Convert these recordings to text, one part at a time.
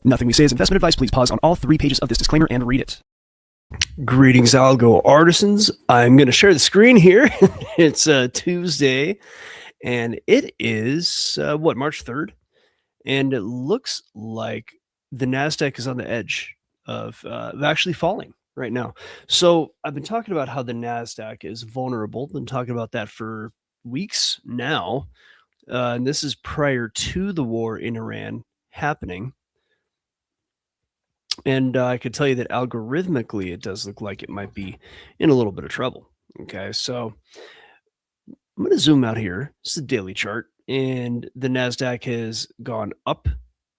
Nothing we say is investment advice. Please pause on all 3 pages of this disclaimer and read it. Greetings, Algo artisans. I'm going to share the screen here. It's Tuesday, and it is, March 3rd? And it looks like the NASDAQ is on the edge of actually falling right now. So I've been talking about how the NASDAQ is vulnerable. Been talking about that for weeks now. And this is prior to the war in Iran happening. And I could tell you that algorithmically, it does look like it might be in a little bit of trouble. Okay, so I'm going to zoom out here. This is a daily chart, and the NASDAQ has gone up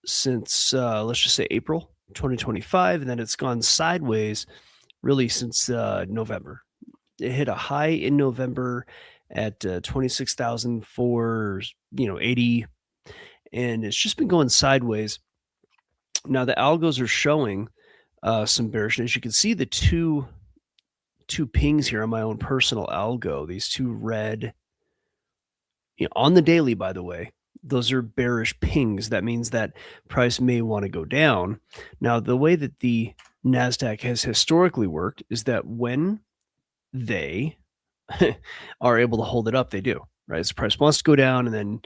since, let's just say April 2025, and then it's gone sideways really since November. It hit a high in November at 26,480, and it's just been going sideways. Now the algos are showing some bearishness. You can see the two pings here on my own personal algo. These two red, on the daily, by the way, those are bearish pings. That means that price may want to go down. Now, the way that the NASDAQ has historically worked is that when they are able to hold it up, they do, right? So price wants to go down, and then,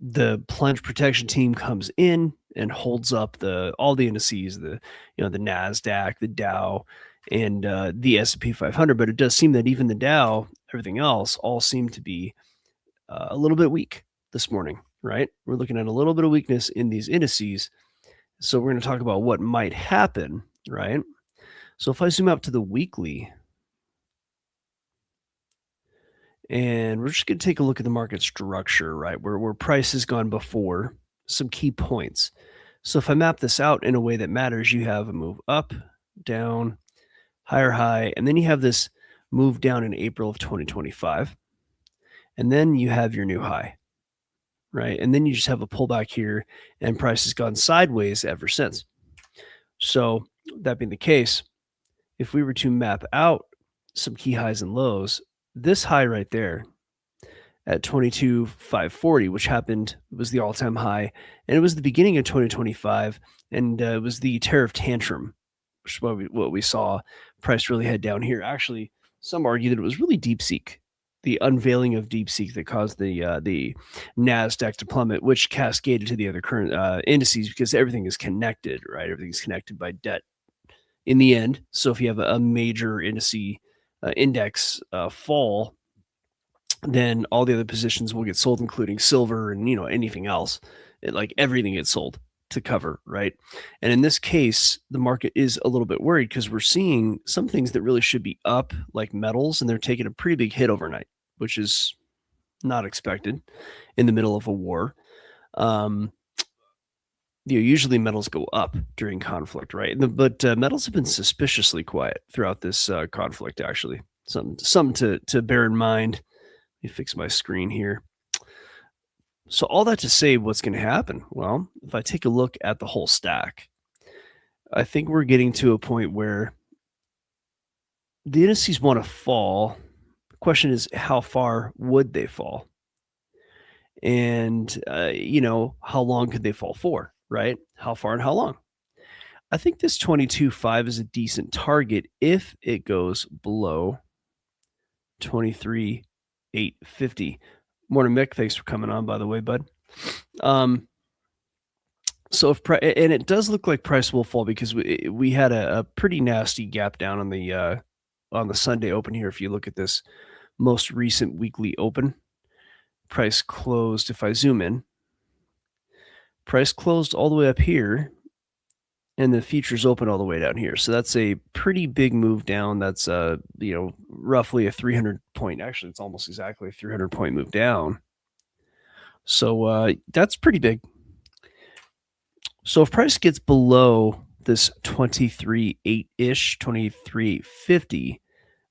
the plunge protection team comes in and holds up all the indices, the NASDAQ, the Dow, and the S&P 500. But it does seem that even the Dow, everything else, all seem to be a little bit weak this morning, right? We're looking at a little bit of weakness in these indices. So we're going to talk about what might happen, right? So if I zoom out to the weekly, and we're just going to take a look at the market structure, right? Where price has gone before, some key points. So if I map this out in a way that matters, you have a move up, down, higher high, and then you have this move down in April of 2025. And then you have your new high, right? And then you just have a pullback here, and price has gone sideways ever since. So that being the case, if we were to map out some key highs and lows, this high right there at 22,540, which was the all-time high, and it was the beginning of 2025, and it was the tariff tantrum, which is what we saw. Price really head down here. Actually, some argue that it was really DeepSeek, the unveiling of DeepSeek, that caused the NASDAQ to plummet, which cascaded to the other current indices, because everything is connected, right? Everything's connected by debt in the end. So if you have a major index fall, then all the other positions will get sold, including silver and anything else. Like everything gets sold to cover, right? And in this case, the market is a little bit worried because we're seeing some things that really should be up, like metals, and they're taking a pretty big hit overnight, which is not expected in the middle of a war. Usually metals go up during conflict, right? But metals have been suspiciously quiet throughout this conflict, actually. Something to bear in mind. Let me fix my screen here. So all that to say, what's going to happen? Well, if I take a look at the whole stack, I think we're getting to a point where the indices want to fall. The question is, how far would they fall? And, how long could they fall for, right? How far and how long? I think this 22.5 is a decent target if it goes below 23,850. Morning, Mick. Thanks for coming on, by the way, bud. So and it does look like price will fall because we had a pretty nasty gap down on the Sunday open here. If you look at this most recent weekly open, price closed. If I zoom in, price closed all the way up here, and the futures open all the way down here. So that's a pretty big move down. That's roughly a 300 point. Actually, it's almost exactly a 300 point move down. So that's pretty big. So if price gets below this 23.8-ish, 23.50,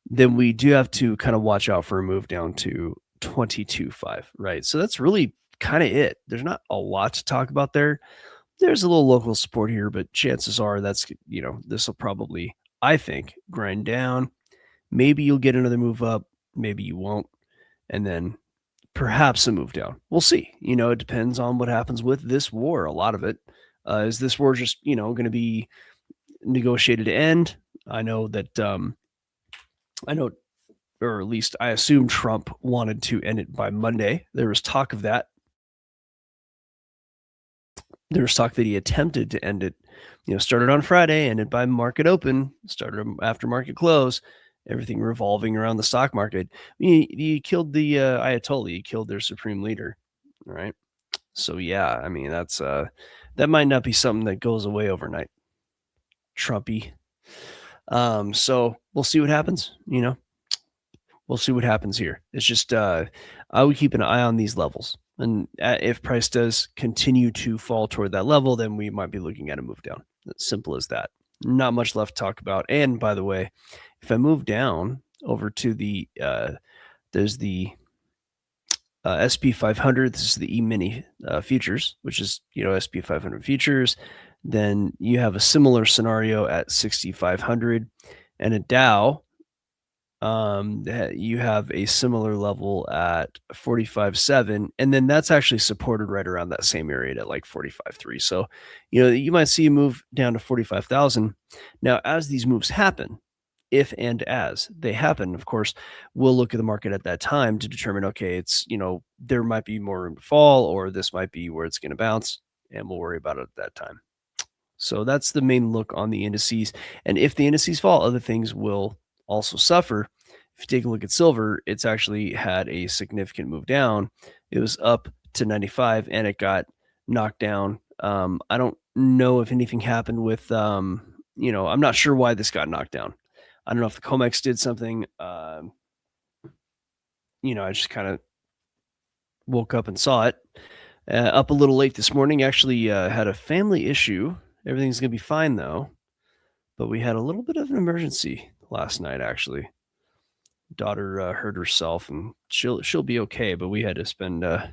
then we do have to kind of watch out for a move down to 22.5, right? So that's really kind of it. There's not a lot to talk about there. There's a little local support here, but chances are that's, this will probably, I think, grind down. Maybe you'll get another move up. Maybe you won't. And then perhaps a move down. We'll see. It depends on what happens with this war, a lot of it. Is this war just, going to be negotiated to end? I know that, I know, or at least I assume Trump wanted to end it by Monday. There was talk of that. There was talk that he attempted to end it, started on Friday, ended by market open, started after market close, everything revolving around the stock market. You killed the Ayatollah, you killed their supreme leader, right? So yeah, I mean that might not be something that goes away overnight. Trumpy. So we'll see what happens. We'll see what happens here. It's just I would keep an eye on these levels, and if price does continue to fall toward that level, then we might be looking at a move down. It's simple as that. Not much left to talk about. And by the way, if I move down over to the there's the SP 500. This is the E-mini futures, which is SP 500 futures. Then you have a similar scenario at 6,500, and a Dow. You have a similar level at 45.7, and then that's actually supported right around that same area at like 45.3. So, you might see a move down to 45,000. Now, as these moves happen, if and as they happen, of course, we'll look at the market at that time to determine, okay, it's, there might be more room to fall, or this might be where it's going to bounce, and we'll worry about it at that time. So that's the main look on the indices. And if the indices fall, other things will also suffer. If you take a look at silver, it's actually had a significant move down. It was up to 95 and it got knocked down. I don't know if anything happened with, I'm not sure why this got knocked down. I don't know if the COMEX did something. I just kind of woke up and saw it. Up a little late this morning. Actually had a family issue. Everything's going to be fine, though. But we had a little bit of an emergency last night, actually. Daughter hurt herself, and she'll be okay, but we had to spend the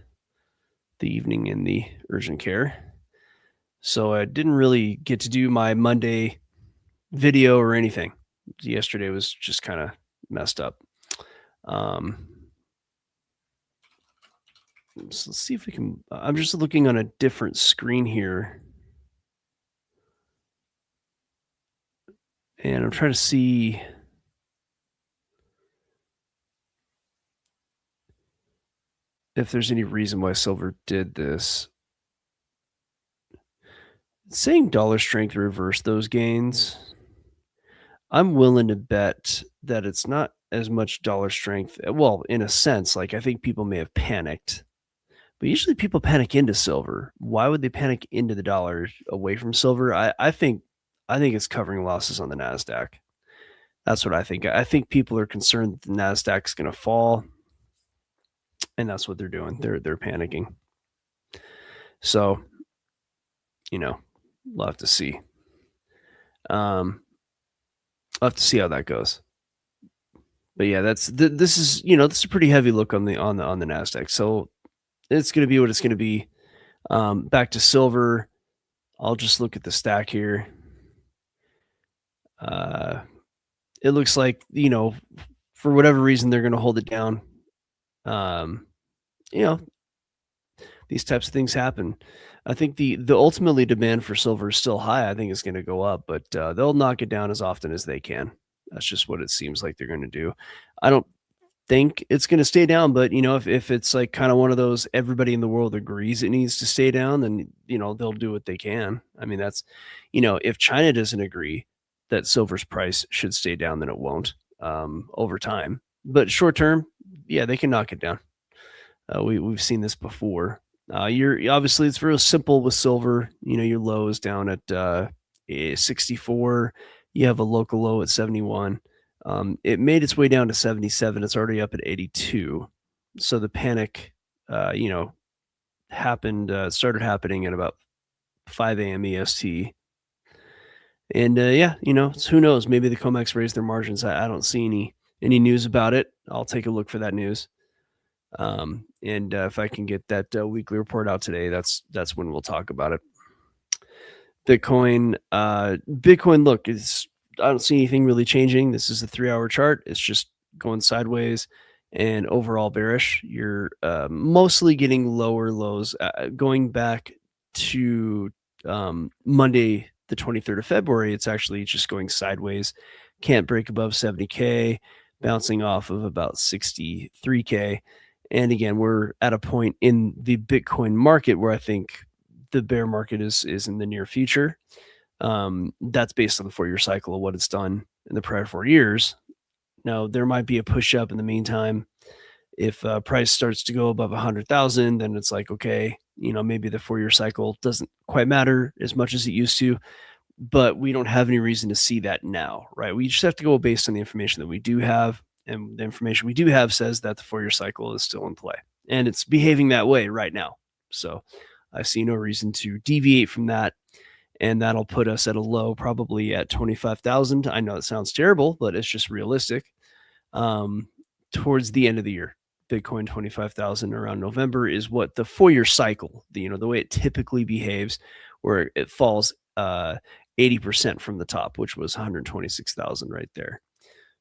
evening in the urgent care. So I didn't really get to do my Monday video or anything. Yesterday was just kind of messed up. So let's see if we can. I'm just looking on a different screen here, and I'm trying to see if there's any reason why silver did this. It's saying dollar strength reversed those gains. I'm willing to bet that it's not as much dollar strength. Well, in a sense, like I think people may have panicked, but usually people panic into silver. Why would they panic into the dollar away from silver? I think it's covering losses on the NASDAQ. That's what I think. I think people are concerned that the NASDAQ is going to fall, and that's what they're doing. They're panicking. So, we'll have to see. I'll have to see how that goes. But yeah, this is a pretty heavy look on the NASDAQ. So it's going to be what it's going to be. Back to silver. I'll just look at the stack here. It looks like, for whatever reason, they're going to hold it down. These types of things happen. I think the ultimately demand for silver is still high. I think it's going to go up, but they'll knock it down as often as they can. That's just what it seems like they're going to do. I don't think it's going to stay down, but if it's like kind of one of those everybody in the world agrees it needs to stay down, then they'll do what they can. I mean, that's if China doesn't agree that silver's price should stay down, then it won't over time. But short term, yeah, they can knock it down. We've seen this before. Obviously it's real simple with silver. Your low is down at 64. You have a local low at 71. It made its way down to 77. It's already up at 82. So the panic, happened, started happening at about 5 a.m. EST. And who knows? Maybe the COMEX raised their margins. I don't see any news about it. I'll take a look for that news. And if I can get that weekly report out today, that's when we'll talk about it. Bitcoin, look, I don't see anything really changing. This is a 3-hour chart. It's just going sideways and overall bearish. You're mostly getting lower lows, going back to Monday, the 23rd of February, it's actually just going sideways. Can't break above 70K, bouncing off of about 63K. And again, we're at a point in the Bitcoin market where I think the bear market is in the near future. That's based on the 4-year cycle of what it's done in the prior 4 years. Now, there might be a push up in the meantime. If price starts to go above 100,000, then it's like, okay, maybe the 4-year cycle doesn't quite matter as much as it used to, but we don't have any reason to see that now, right? We just have to go based on the information that we do have. And the information we do have says that the 4-year cycle is still in play and it's behaving that way right now. So I see no reason to deviate from that. And that'll put us at a low, probably at 25,000. I know it sounds terrible, but it's just realistic. Towards the end of the year, Bitcoin 25,000 around November is what the 4-year cycle, the way it typically behaves, where it falls 80% from the top, which was 126,000 right there.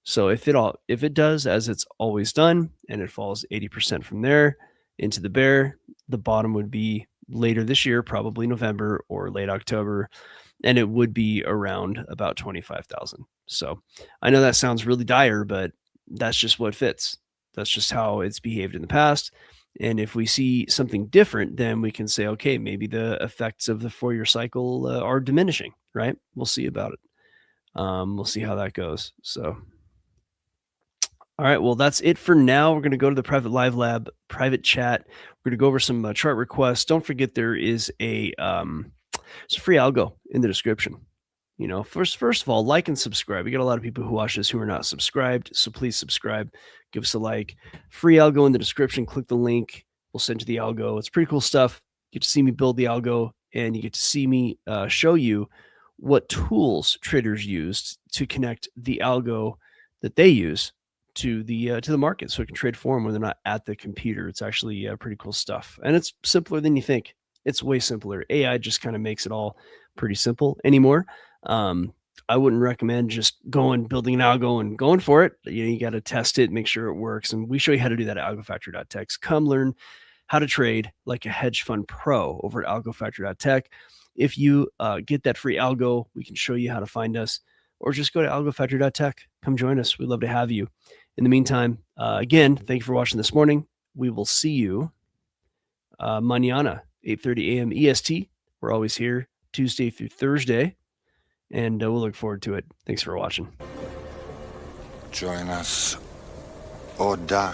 So if it does as it's always done, and it falls 80% from there into the bear, the bottom would be later this year, probably November or late October, and it would be around about 25,000. So I know that sounds really dire, but that's just what fits. That's just how it's behaved in the past. And if we see something different, then we can say, okay, maybe the effects of the 4-year cycle are diminishing, right? We'll see about it. We'll see how that goes. So, all right, well, that's it for now. We're going to go to the private live lab, private chat. We're going to go over some chart requests. Don't forget there is it's a free algo in the description. First of all, like and subscribe. We got a lot of people who watch this who are not subscribed, so please subscribe. Give us a like. Free algo in the description. Click the link. We'll send you the algo. It's pretty cool stuff. You get to see me build the algo, and you get to see me show you what tools traders use to connect the algo that they use to the market, so it can trade for them when they're not at the computer. It's actually pretty cool stuff, and it's simpler than you think. It's way simpler. AI just kind of makes it all pretty simple anymore. I wouldn't recommend just building an algo and going for it. You got to test it, make sure it works. And we show you how to do that at algofactory.tech. Come learn how to trade like a hedge fund pro over at algofactory.tech. If you get that free algo, we can show you how to find us, or just go to algofactory.tech. Come join us. We'd love to have you. In the meantime, again, thank you for watching this morning. We will see you mañana, 8:30 a.m. EST. We're always here Tuesday through Thursday, and we'll look forward to it. Thanks for watching. Join us or die.